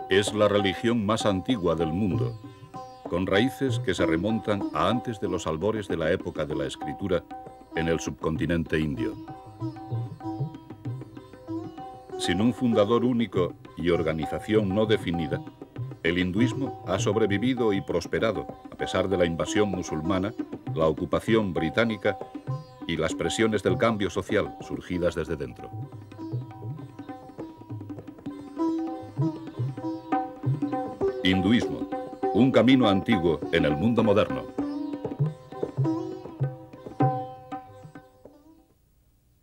Es la religión más antigua del mundo, con raíces que se remontan a antes de los albores de la época de la escritura en el subcontinente indio. Sin un fundador único y organización no definida, el hinduismo ha sobrevivido y prosperado a pesar de la invasión musulmana, la ocupación británica y las presiones del cambio social surgidas desde dentro. Hinduismo, un camino antiguo en el mundo moderno.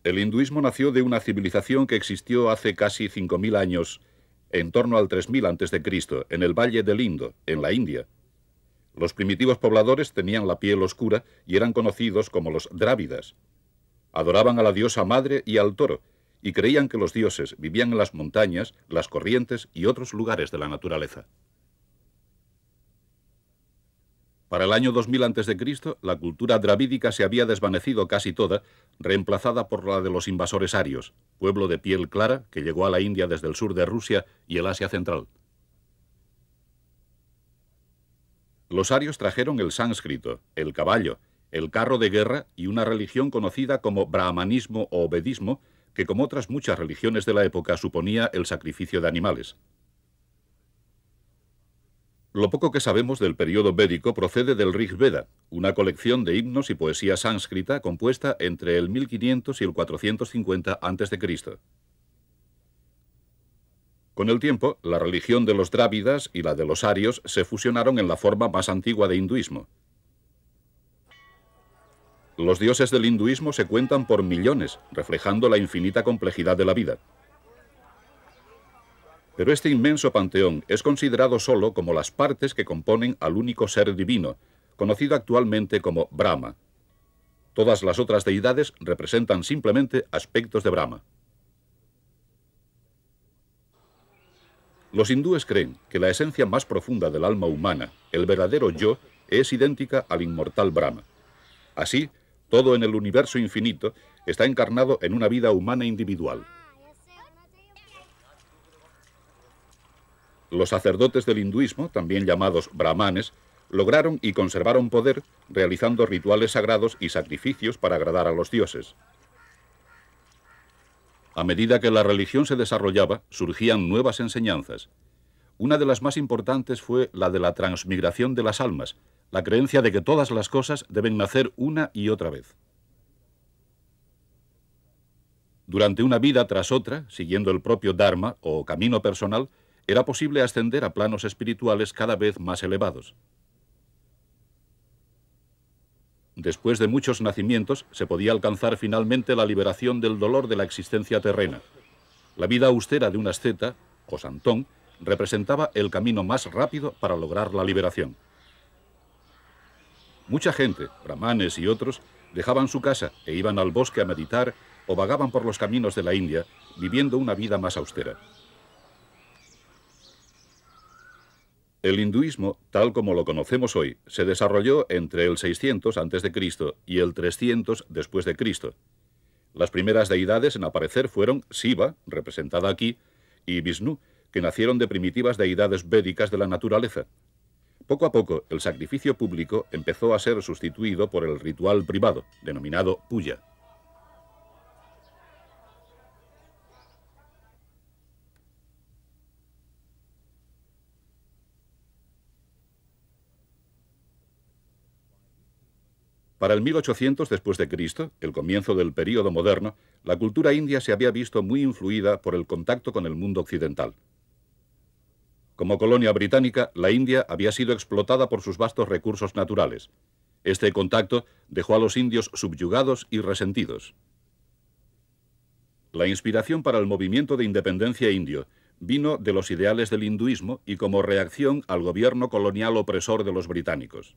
El hinduismo nació de una civilización que existió hace casi 5000 años, en torno al 3000 a.C., en el Valle del Indo, en la India. Los primitivos pobladores tenían la piel oscura y eran conocidos como los drávidas. Adoraban a la diosa madre y al toro, y creían que los dioses vivían en las montañas, las corrientes y otros lugares de la naturaleza. Para el año 2000 a.C., la cultura dravídica se había desvanecido casi toda, reemplazada por la de los invasores arios, pueblo de piel clara que llegó a la India desde el sur de Rusia y el Asia Central. Los arios trajeron el sánscrito, el caballo, el carro de guerra y una religión conocida como brahmanismo o vedismo, que como otras muchas religiones de la época suponía el sacrificio de animales. Lo poco que sabemos del periodo védico procede del Rig Veda, una colección de himnos y poesía sánscrita compuesta entre el 1500 y el 450 a.C. Con el tiempo, la religión de los drávidas y la de los arios se fusionaron en la forma más antigua de hinduismo. Los dioses del hinduismo se cuentan por millones, reflejando la infinita complejidad de la vida. Pero este inmenso panteón es considerado solo como las partes que componen al único ser divino, conocido actualmente como Brahma. Todas las otras deidades representan simplemente aspectos de Brahma. Los hindúes creen que la esencia más profunda del alma humana, el verdadero yo, es idéntica al inmortal Brahma. Así, todo en el universo infinito está encarnado en una vida humana individual. Los sacerdotes del hinduismo, también llamados brahmanes, lograron y conservaron poder realizando rituales sagrados y sacrificios para agradar a los dioses. A medida que la religión se desarrollaba, surgían nuevas enseñanzas. Una de las más importantes fue la de la transmigración de las almas, la creencia de que todas las cosas deben nacer una y otra vez. Durante una vida tras otra, siguiendo el propio Dharma o camino personal, era posible ascender a planos espirituales cada vez más elevados. Después de muchos nacimientos, se podía alcanzar finalmente la liberación del dolor de la existencia terrena. La vida austera de un asceta, o santón, representaba el camino más rápido para lograr la liberación. Mucha gente, brahmanes y otros, dejaban su casa e iban al bosque a meditar o vagaban por los caminos de la India, viviendo una vida más austera. El hinduismo, tal como lo conocemos hoy, se desarrolló entre el 600 a.C. y el 300 después de Cristo. Las primeras deidades en aparecer fueron Shiva, representada aquí, y Vishnu, que nacieron de primitivas deidades védicas de la naturaleza. Poco a poco, el sacrificio público empezó a ser sustituido por el ritual privado, denominado puja. Para el 1800 después de Cristo, el comienzo del período moderno, la cultura india se había visto muy influida por el contacto con el mundo occidental. Como colonia británica, la India había sido explotada por sus vastos recursos naturales. Este contacto dejó a los indios subyugados y resentidos. La inspiración para el movimiento de independencia indio vino de los ideales del hinduismo y como reacción al gobierno colonial opresor de los británicos.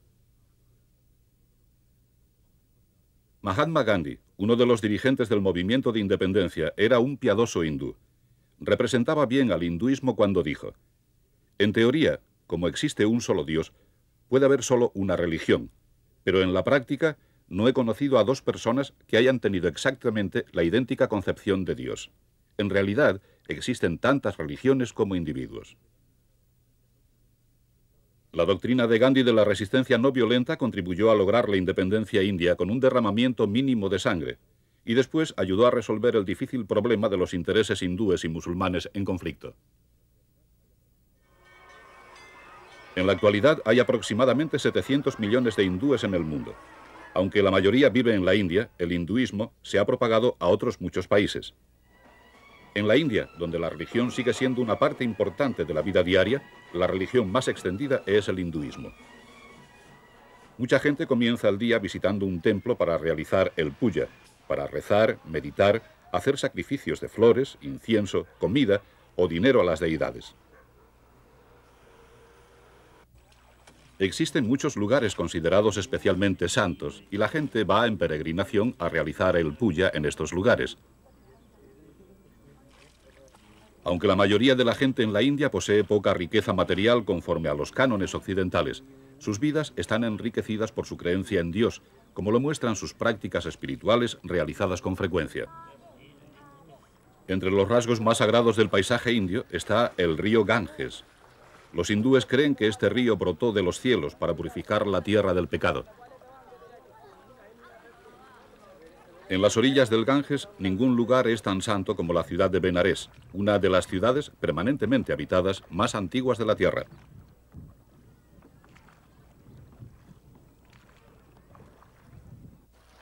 Mahatma Gandhi, uno de los dirigentes del movimiento de independencia, era un piadoso hindú. Representaba bien al hinduismo cuando dijo: en teoría, como existe un solo Dios, puede haber solo una religión, pero en la práctica no he conocido a dos personas que hayan tenido exactamente la idéntica concepción de Dios. En realidad, existen tantas religiones como individuos. La doctrina de Gandhi de la resistencia no violenta contribuyó a lograr la independencia india con un derramamiento mínimo de sangre, y después ayudó a resolver el difícil problema de los intereses hindúes y musulmanes en conflicto. En la actualidad hay aproximadamente 700 millones de hindúes en el mundo. Aunque la mayoría vive en la India, el hinduismo se ha propagado a otros muchos países. En la India, donde la religión sigue siendo una parte importante de la vida diaria, la religión más extendida es el hinduismo. Mucha gente comienza el día visitando un templo para realizar el puja, para rezar, meditar, hacer sacrificios de flores, incienso, comida o dinero a las deidades. Existen muchos lugares considerados especialmente santos y la gente va en peregrinación a realizar el puja en estos lugares. Aunque la mayoría de la gente en la India posee poca riqueza material conforme a los cánones occidentales, sus vidas están enriquecidas por su creencia en Dios, como lo muestran sus prácticas espirituales realizadas con frecuencia. Entre los rasgos más sagrados del paisaje indio está el río Ganges. Los hindúes creen que este río brotó de los cielos para purificar la tierra del pecado. En las orillas del Ganges, ningún lugar es tan santo como la ciudad de Benarés, una de las ciudades permanentemente habitadas más antiguas de la tierra.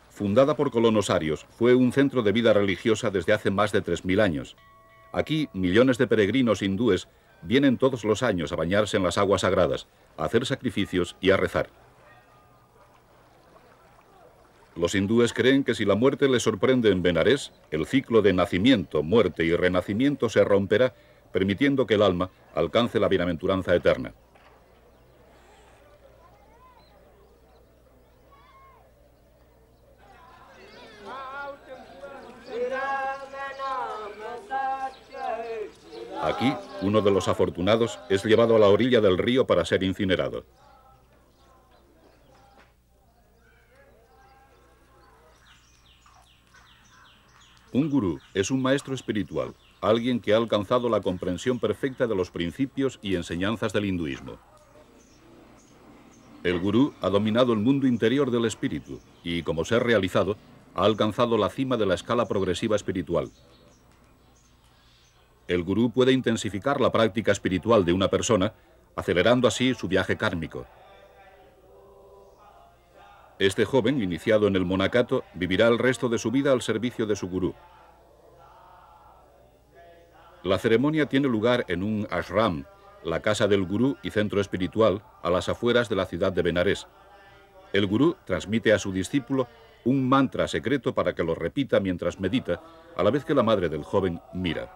Fundada por colonos arios, fue un centro de vida religiosa desde hace más de 3000 años. Aquí, millones de peregrinos hindúes vienen todos los años a bañarse en las aguas sagradas, a hacer sacrificios y a rezar. Los hindúes creen que si la muerte les sorprende en Benarés, el ciclo de nacimiento, muerte y renacimiento se romperá, permitiendo que el alma alcance la bienaventuranza eterna. Aquí, uno de los afortunados es llevado a la orilla del río para ser incinerado. Un gurú es un maestro espiritual, alguien que ha alcanzado la comprensión perfecta de los principios y enseñanzas del hinduismo. El gurú ha dominado el mundo interior del espíritu y, como ser realizado, ha alcanzado la cima de la escala progresiva espiritual. El gurú puede intensificar la práctica espiritual de una persona, acelerando así su viaje kármico. Este joven, iniciado en el monacato, vivirá el resto de su vida al servicio de su gurú. La ceremonia tiene lugar en un ashram, la casa del gurú y centro espiritual, a las afueras de la ciudad de Benarés. El gurú transmite a su discípulo un mantra secreto para que lo repita mientras medita, a la vez que la madre del joven mira.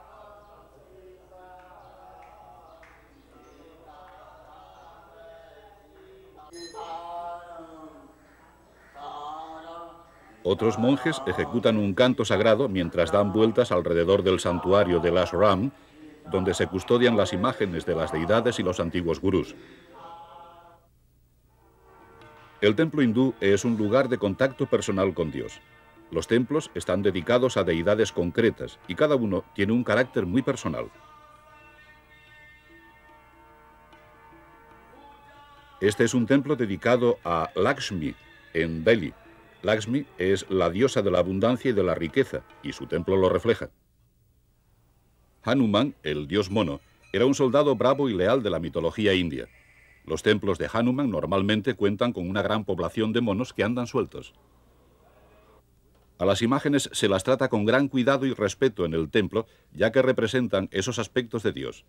Otros monjes ejecutan un canto sagrado mientras dan vueltas alrededor del santuario del ashram, donde se custodian las imágenes de las deidades y los antiguos gurús. El templo hindú es un lugar de contacto personal con Dios. Los templos están dedicados a deidades concretas y cada uno tiene un carácter muy personal. Este es un templo dedicado a Lakshmi, en Delhi. Lakshmi es la diosa de la abundancia y de la riqueza, y su templo lo refleja. Hanuman, el dios mono, era un soldado bravo y leal de la mitología india. Los templos de Hanuman normalmente cuentan con una gran población de monos que andan sueltos. A las imágenes se las trata con gran cuidado y respeto en el templo, ya que representan esos aspectos de Dios.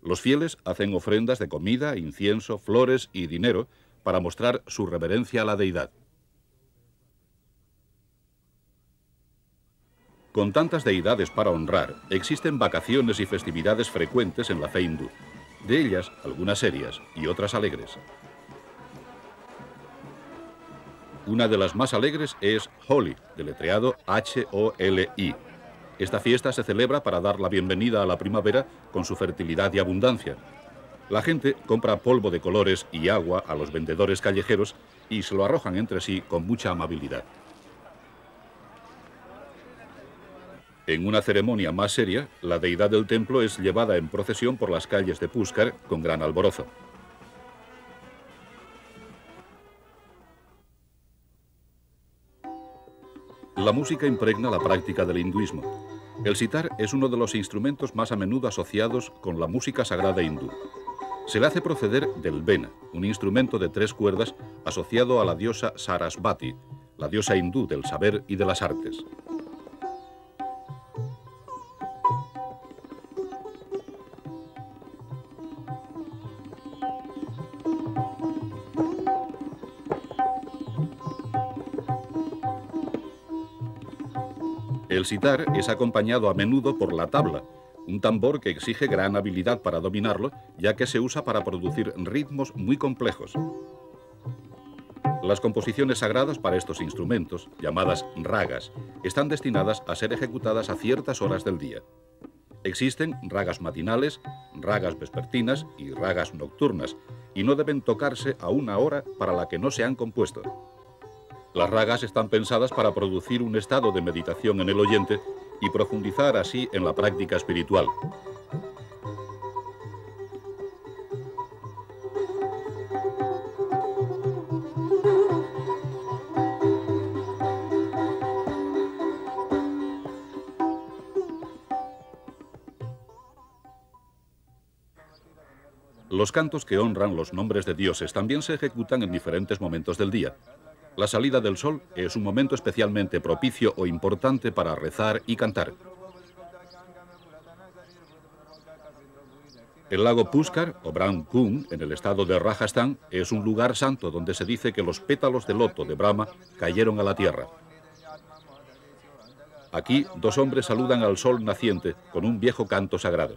Los fieles hacen ofrendas de comida, incienso, flores y dinero para mostrar su reverencia a la deidad. Con tantas deidades para honrar, existen vacaciones y festividades frecuentes en la fe hindú. De ellas, algunas serias y otras alegres. Una de las más alegres es Holi, deletreado H-O-L-I. Esta fiesta se celebra para dar la bienvenida a la primavera con su fertilidad y abundancia. La gente compra polvo de colores y agua a los vendedores callejeros y se lo arrojan entre sí con mucha amabilidad. En una ceremonia más seria, la deidad del templo es llevada en procesión por las calles de Pushkar con gran alborozo. La música impregna la práctica del hinduismo. El sitar es uno de los instrumentos más a menudo asociados con la música sagrada hindú. Se le hace proceder del vena, un instrumento de 3 cuerdas asociado a la diosa Sarasvati, la diosa hindú del saber y de las artes. El sitar es acompañado a menudo por la tabla, un tambor que exige gran habilidad para dominarlo, ya que se usa para producir ritmos muy complejos. Las composiciones sagradas para estos instrumentos, llamadas ragas, están destinadas a ser ejecutadas a ciertas horas del día. Existen ragas matinales, ragas vespertinas y ragas nocturnas, y no deben tocarse a una hora para la que no se han compuesto. Las ragas están pensadas para producir un estado de meditación en el oyente y profundizar así en la práctica espiritual. Los cantos que honran los nombres de dioses también se ejecutan en diferentes momentos del día. La salida del sol es un momento especialmente propicio o importante para rezar y cantar. El lago Pushkar, o Brahm Kund, en el estado de Rajasthan, es un lugar santo donde se dice que los pétalos de loto de Brahma cayeron a la tierra. Aquí, 2 hombres saludan al sol naciente con un viejo canto sagrado.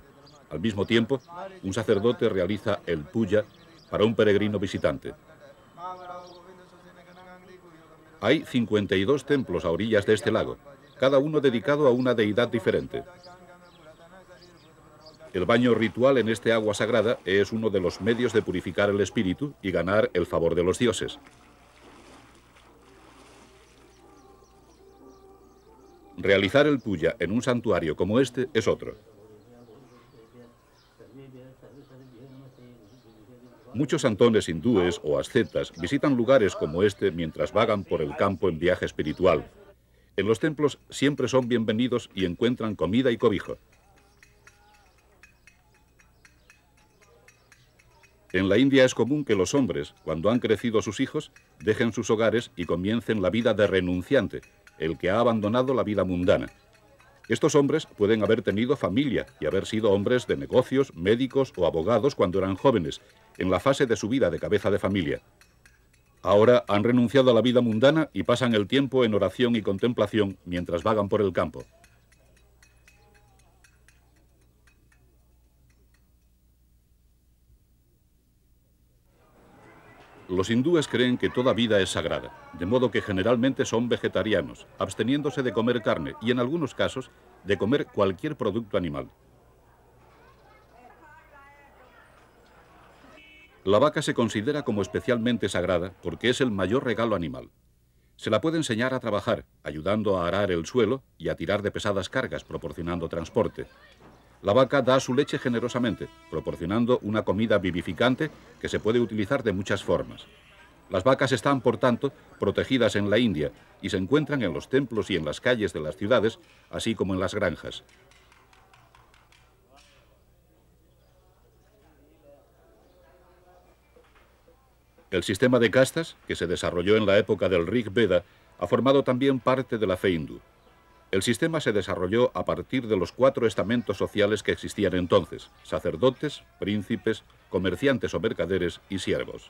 Al mismo tiempo, un sacerdote realiza el puya para un peregrino visitante. Hay 52 templos a orillas de este lago, cada uno dedicado a una deidad diferente. El baño ritual en este agua sagrada es uno de los medios de purificar el espíritu y ganar el favor de los dioses. Realizar el puya en un santuario como este es otro. Muchos santones hindúes o ascetas visitan lugares como este mientras vagan por el campo en viaje espiritual. En los templos siempre son bienvenidos y encuentran comida y cobijo. En la India es común que los hombres, cuando han crecido sus hijos, dejen sus hogares y comiencen la vida de renunciante, el que ha abandonado la vida mundana. Estos hombres pueden haber tenido familia y haber sido hombres de negocios, médicos o abogados cuando eran jóvenes, en la fase de su vida de cabeza de familia. Ahora han renunciado a la vida mundana y pasan el tiempo en oración y contemplación mientras vagan por el campo. Los hindúes creen que toda vida es sagrada, de modo que generalmente son vegetarianos, absteniéndose de comer carne y en algunos casos de comer cualquier producto animal. La vaca se considera como especialmente sagrada porque es el mayor regalo animal. Se la puede enseñar a trabajar, ayudando a arar el suelo y a tirar de pesadas cargas, proporcionando transporte. La vaca da su leche generosamente, proporcionando una comida vivificante que se puede utilizar de muchas formas. Las vacas están, por tanto, protegidas en la India y se encuentran en los templos y en las calles de las ciudades, así como en las granjas. El sistema de castas, que se desarrolló en la época del Rig Veda, ha formado también parte de la fe hindú. El sistema se desarrolló a partir de los 4 estamentos sociales que existían entonces: sacerdotes, príncipes, comerciantes o mercaderes y siervos.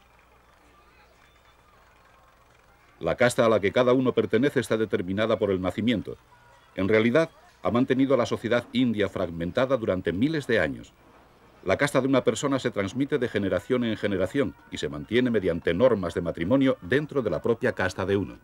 La casta a la que cada uno pertenece está determinada por el nacimiento. En realidad, ha mantenido a la sociedad india fragmentada durante miles de años. La casta de una persona se transmite de generación en generación y se mantiene mediante normas de matrimonio dentro de la propia casta de uno.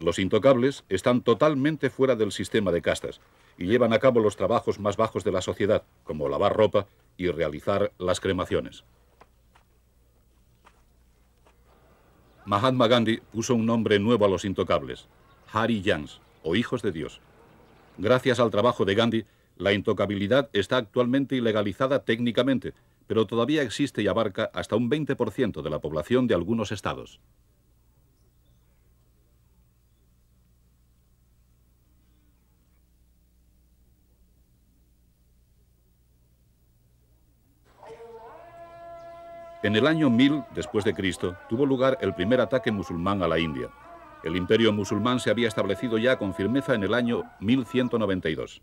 Los intocables están totalmente fuera del sistema de castas y llevan a cabo los trabajos más bajos de la sociedad, como lavar ropa y realizar las cremaciones. Mahatma Gandhi puso un nombre nuevo a los intocables: Hari Jans, o hijos de Dios. Gracias al trabajo de Gandhi, La intocabilidad está actualmente ilegalizada técnicamente, pero todavía existe y abarca hasta un 20% de la población de algunos estados. En el año 1000 después de Cristo tuvo lugar el primer ataque musulmán a la India. El imperio musulmán se había establecido ya con firmeza en el año 1192.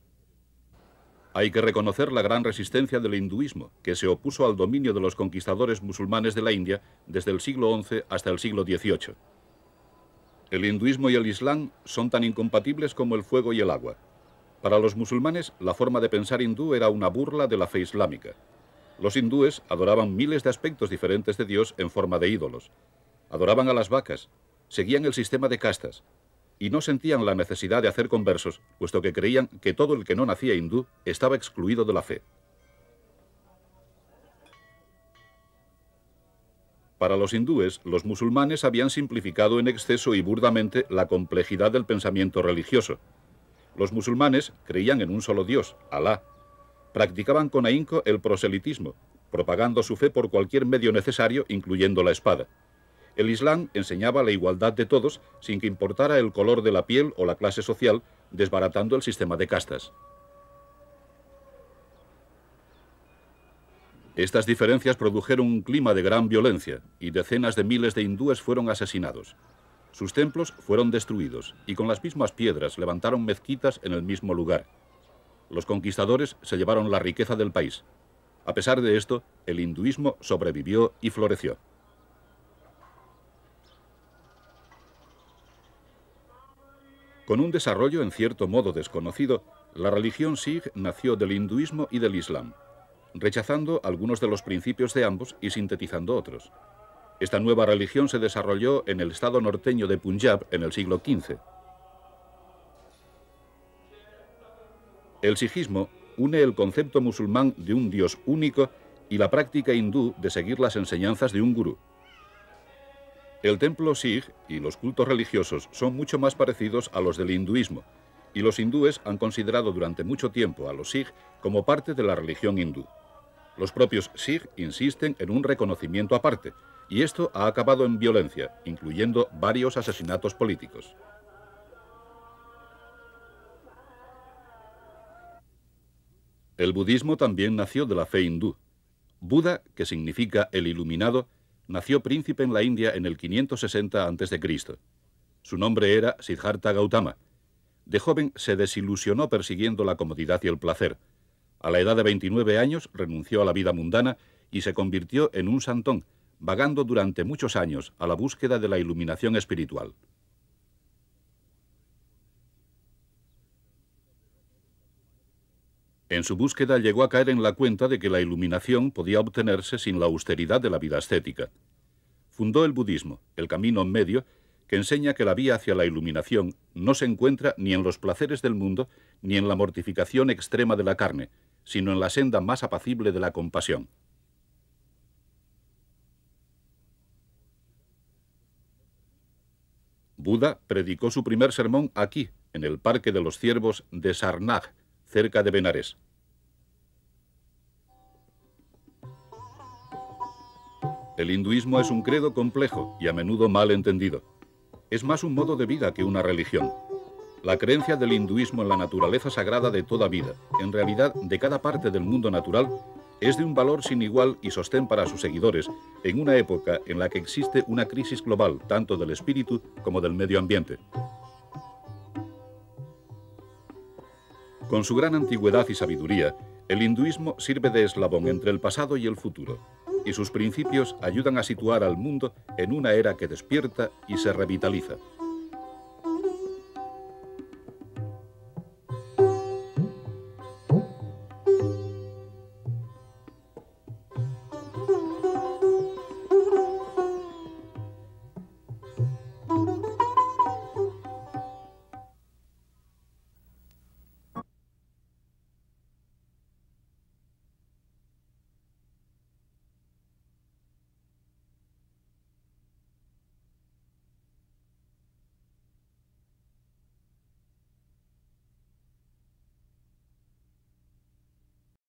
Hay que reconocer la gran resistencia del hinduismo, que se opuso al dominio de los conquistadores musulmanes de la India desde el siglo XI hasta el siglo XVIII. El hinduismo y el islam son tan incompatibles como el fuego y el agua. Para los musulmanes, la forma de pensar hindú era una burla de la fe islámica. Los hindúes adoraban miles de aspectos diferentes de Dios en forma de ídolos. Adoraban a las vacas, seguían el sistema de castas y no sentían la necesidad de hacer conversos, puesto que creían que todo el que no nacía hindú estaba excluido de la fe. Para los hindúes, los musulmanes habían simplificado en exceso y burdamente la complejidad del pensamiento religioso. Los musulmanes creían en un solo Dios, Alá. Practicaban con ahínco el proselitismo, propagando su fe por cualquier medio necesario, incluyendo la espada. El Islam enseñaba la igualdad de todos, sin que importara el color de la piel o la clase social, desbaratando el sistema de castas. Estas diferencias produjeron un clima de gran violencia, y decenas de miles de hindúes fueron asesinados. Sus templos fueron destruidos, y con las mismas piedras levantaron mezquitas en el mismo lugar. Los conquistadores se llevaron la riqueza del país. A pesar de esto, el hinduismo sobrevivió y floreció. Con un desarrollo en cierto modo desconocido, la religión Sikh nació del hinduismo y del islam, rechazando algunos de los principios de ambos y sintetizando otros. Esta nueva religión se desarrolló en el estado norteño de Punjab en el siglo XV. El sijismo une el concepto musulmán de un Dios único y la práctica hindú de seguir las enseñanzas de un gurú. El templo Sikh y los cultos religiosos son mucho más parecidos a los del hinduismo, y los hindúes han considerado durante mucho tiempo a los Sikh como parte de la religión hindú. Los propios Sikh insisten en un reconocimiento aparte, y esto ha acabado en violencia, incluyendo varios asesinatos políticos. El budismo también nació de la fe hindú. Buda, que significa el iluminado, nació príncipe en la India en el 560 a.C. Su nombre era Siddhartha Gautama. De joven se desilusionó persiguiendo la comodidad y el placer. A la edad de 29 años renunció a la vida mundana y se convirtió en un santón, vagando durante muchos años a la búsqueda de la iluminación espiritual. En su búsqueda llegó a caer en la cuenta de que la iluminación podía obtenerse sin la austeridad de la vida ascética. Fundó el budismo, el camino medio, que enseña que la vía hacia la iluminación no se encuentra ni en los placeres del mundo ni en la mortificación extrema de la carne, sino en la senda más apacible de la compasión. Buda predicó su primer sermón aquí, en el Parque de los Ciervos de Sarnag, cerca de Benarés. El hinduismo es un credo complejo y a menudo mal entendido. Es más un modo de vida que una religión. La creencia del hinduismo en la naturaleza sagrada de toda vida, en realidad de cada parte del mundo natural, es de un valor sin igual y sostén para sus seguidores en una época en la que existe una crisis global tanto del espíritu como del medio ambiente. Con su gran antigüedad y sabiduría, el hinduismo sirve de eslabón entre el pasado y el futuro, y sus principios ayudan a situar al mundo en una era que despierta y se revitaliza.